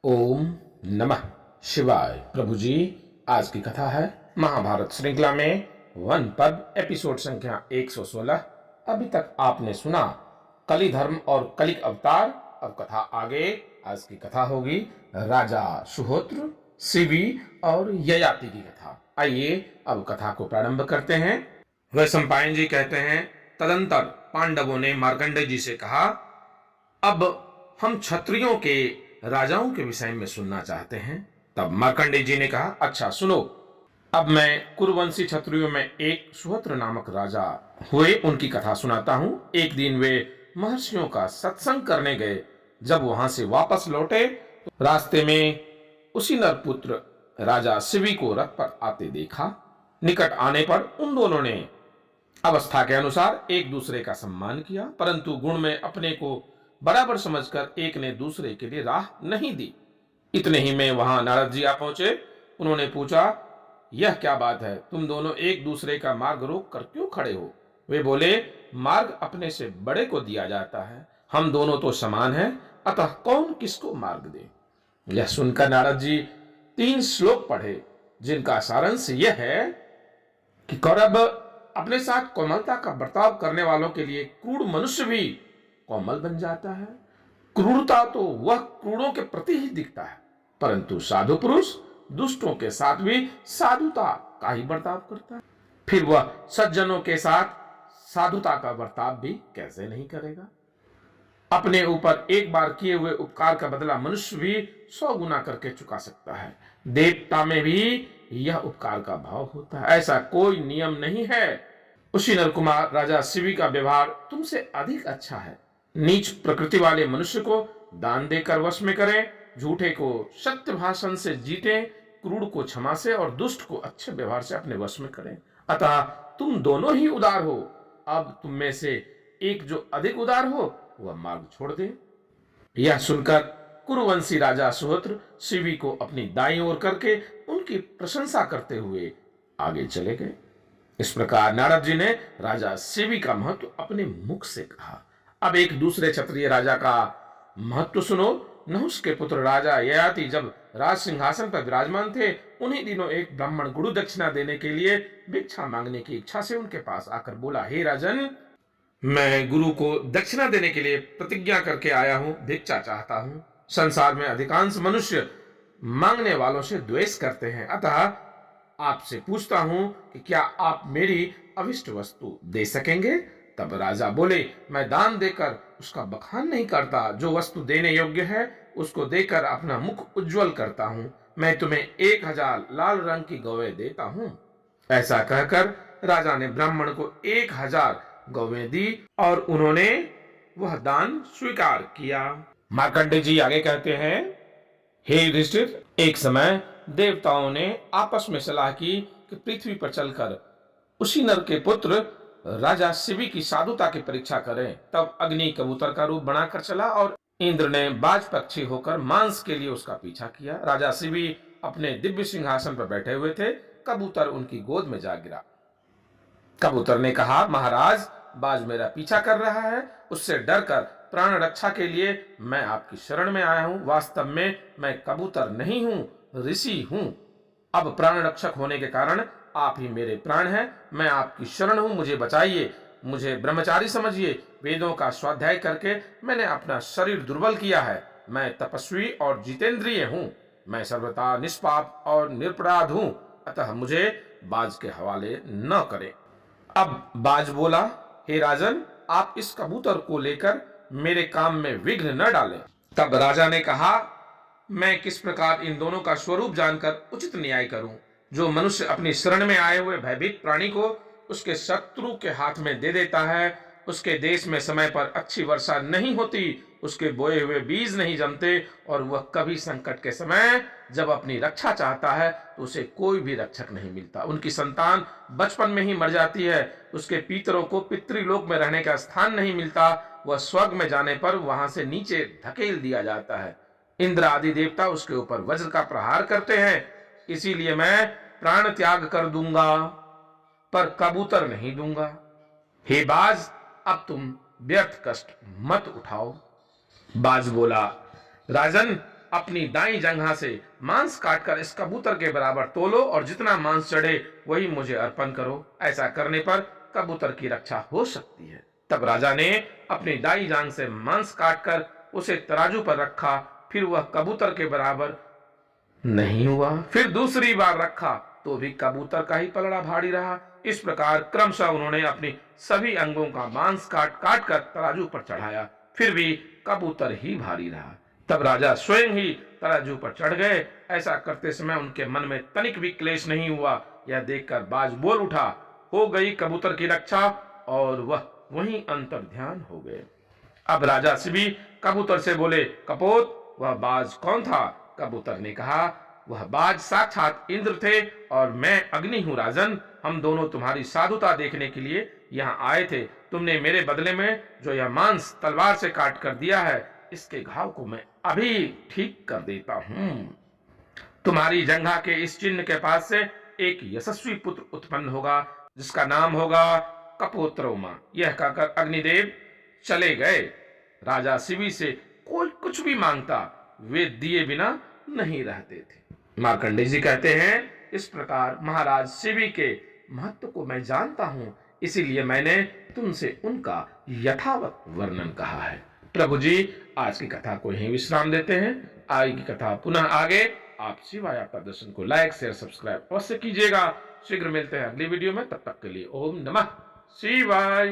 ओम नमः शिवाय। प्रभु जी, आज की कथा है महाभारत श्रृंखला में वन पर्व एपिसोड संख्या 116। अभी तक आपने सुना कली धर्म और कलिक अवतार। अब कथा आगे। आज की कथा होगी राजा सुहोत्र, शिवी और ययाति की कथा। आइए अब कथा को प्रारंभ करते हैं। वैशंपायन जी कहते हैं, तदंतर पांडवों ने मार्कंडेय जी से कहा, अब हम क्षत्रियों के राजाओं के विषय में सुनना चाहते हैं। तब मार्कंडेय जी ने कहा, अच्छा सुनो। अब मैं कुरुवंशी क्षत्रियों में एक सुहोत्र नामक राजा हुए उनकी कथा सुनाता हूं। एक दिन वे महर्षियों का सत्संग करने गए। जब वहां से वापस लौटे तो रास्ते में उसी नरपुत्र राजा शिवी को रथ पर आते देखा। निकट आने पर उन दोनों ने अवस्था के अनुसार एक दूसरे का सम्मान किया, परंतु गुण में अपने को बराबर समझकर एक ने दूसरे के लिए राह नहीं दी। इतने ही में वहां नारद जी आ पहुंचे। उन्होंने पूछा, यह क्या बात है, तुम दोनों एक दूसरे का मार्ग रोक कर क्यों खड़े हो? वे बोले, मार्ग अपने से बड़े को दिया जाता है, हम दोनों तो समान हैं, अतः कौन किसको मार्ग दे। यह सुनकर नारद जी 3 श्लोक पढ़े, जिनका सारांश यह है कि कौरव अपने साथ कोमलता का बर्ताव करने वालों के लिए क्रूर मनुष्य भी कोमल बन जाता है। क्रूरता तो वह क्रूरों के प्रति ही दिखता है, परंतु साधु पुरुष दुष्टों के साथ भी साधुता का ही बर्ताव करता है। फिर वह सज्जनों के साथ साधुता का बर्ताव भी कैसे नहीं करेगा। अपने ऊपर एक बार किए हुए उपकार का बदला मनुष्य भी 100 गुना करके चुका सकता है। देवता में भी यह उपकार का भाव होता है। ऐसा कोई नियम नहीं है। उसी नरकुमार राजा शिवी का व्यवहार तुमसे अधिक अच्छा है। नीच प्रकृति वाले मनुष्य को दान देकर वश में करें, झूठे को सत्य भाषण से जीतें, क्रूर को क्षमा से और दुष्ट को अच्छे व्यवहार से अपने वश में करें। अतः तुम दोनों ही उदार हो। अब तुम में से एक जो अधिक उदार हो वह मार्ग छोड़ दे। यह सुनकर कुरुवंशी राजा सुहोत्र शिवी को अपनी दाईं ओर करके उनकी प्रशंसा करते हुए आगे चले गए। इस प्रकार नारद जी ने राजा शिवी का महत्व अपने मुख से कहा। अब एक दूसरे क्षत्रिय राजा का महत्व सुनो। नहुष के पुत्र राजा ययाति जब राज सिंहासन पर विराजमान थे, उन्हीं दिनों एक ब्राह्मण गुरु दक्षिणा देने के लिए भिक्षा मांगने की इच्छा से उनके पास आकर बोला, हे राजन, मैं गुरु को दक्षिणा देने के लिए प्रतिज्ञा करके आया हूं, भिक्षा चाहता हूं। संसार में अधिकांश मनुष्य मांगने वालों से द्वेष करते हैं, अतः आपसे पूछता हूं कि क्या आप मेरी अभिष्ट वस्तु दे सकेंगे? तब राजा बोले, मैं दान देकर उसका बखान नहीं करता, जो वस्तु देने योग्य है उसको देकर अपना मुख उज्जवल करता हूं। मैं तुम्हें 1000 लाल रंग की गौवें देता हूं। ऐसा कहकर राजा ने ब्राह्मण को 1000 गौवें दी और उन्होंने वह दान स्वीकार किया। मार्कंडेय जी आगे कहते हैं, हे युधिष्ठिर, एक समय देवताओं ने आपस में सलाह की कि पृथ्वी पर चलकर उसी नर के पुत्र राजा शिवी की साधुता की परीक्षा करें। तब अग्नि कबूतर का रूप बनाकर चला और इंद्र ने बाज पक्षी होकर मांस के लिए उसका पीछा किया। राजा शिवी अपने दिव्य सिंहासन पर बैठे हुए थे। कबूतर उनकी गोद में जा गिरा। कबूतर ने कहा, महाराज, बाज मेरा पीछा कर रहा है, उससे डरकर प्राण रक्षा के लिए मैं आपकी शरण में आया हूं। वास्तव में मैं कबूतर नहीं हूं, ऋषि हूं। अब प्राण रक्षक होने के कारण आप ही मेरे प्राण हैं। मैं आपकी शरण हूं, मुझे बचाइए। मुझे ब्रह्मचारी समझिए। वेदों का स्वाध्याय करके मैंने अपना शरीर दुर्बल किया है। मैं तपस्वी और जितेंद्रिय हूं। मैं सर्वथा निष्पाप और निरपराध हूं, अतः मुझे बाज के हवाले न करें। अब बाज बोला, हे राजन, आप इस कबूतर को लेकर मेरे काम में विघ्न न डालें। तब राजा ने कहा, मैं किस प्रकार इन दोनों का स्वरूप जानकर उचित न्याय करूं। जो मनुष्य अपनी शरण में आए हुए भयभीत प्राणी को उसके शत्रु के हाथ में दे देता है, उसके देश में समय पर अच्छी वर्षा नहीं होती, उसके बोए हुए बीज नहीं जमते और वह कभी संकट के समय जब अपनी रक्षा चाहता है तो उसे कोई भी रक्षक नहीं मिलता। उनकी संतान बचपन में ही मर जाती है। उसके पितरों को पितृलोक में रहने का स्थान नहीं मिलता। वह स्वर्ग में जाने पर वहां से नीचे धकेल दिया जाता है। इंद्र आदि देवता उसके ऊपर वज्र का प्रहार करते हैं। इसीलिए मैं प्राण त्याग कर दूंगा, पर कबूतर नहीं दूंगा। हे बाज, अब तुम व्यर्थ कष्ट मत उठाओ। बाज बोला, राजन, अपनी दाई जंघा से मांस काटकर इस कबूतर के बराबर तोलो और जितना मांस चढ़े वही मुझे अर्पण करो। ऐसा करने पर कबूतर की रक्षा हो सकती है। तब राजा ने अपनी दाई जांघ से मांस काटकर उसे तराजू पर रखा, फिर वह कबूतर के बराबर नहीं हुआ। फिर दूसरी बार रखा तो भी कबूतर का ही पलड़ा भारी रहा। इस प्रकार क्रमशः उन्होंने अपनी सभी अंगों का मांस काट काट कर तराजू पर चढ़ाया, फिर भी कबूतर ही भारी रहा। तब राजा स्वयं ही तराजू पर चढ़ गए। ऐसा करते समय उनके मन में तनिक भी क्लेश नहीं हुआ। यह देखकर बाज बोल उठा, हो गई कबूतर की रक्षा, और वह वहीं अंतर ध्यान हो गए। अब राजा शिवी कबूतर से बोले, कपोत वह बाज कौन था? कबूतर ने कहा, वह बाज साक्षात इंद्र थे और मैं अग्नि हूं राजन। हम दोनों तुम्हारी साधुता देखने के लिए यहाँ आए थे। तुमने मेरे बदले में जो यह मांस तलवार से काट कर दिया है, इसके घाव को मैं अभी ठीक कर देता हूं। तुम्हारी जंघा के इस चिन्ह के पास से एक यशस्वी पुत्र उत्पन्न होगा, जिसका नाम होगा कपोत्रोमा। यह कहकर अग्निदेव चले गए। राजा शिवी से कोई कुछ भी मांगता, वे दिए बिना नहीं रहते थे। मार्कंडेय जी कहते हैं, इस प्रकार महाराज शिवी के महत्व को मैं जानता हूं, इसीलिए मैंने तुमसे उनका यथावत वर्णन कहा है। प्रभु जी आज की कथा को यहीं विश्राम देते हैं। आगे की कथा पुनः आगे। आप शिवाय आपका दर्शन को लाइक शेयर सब्सक्राइब अवश्य कीजिएगा। शीघ्र मिलते हैं अगली वीडियो में, तब तक के लिए ओम नमः शिवाय।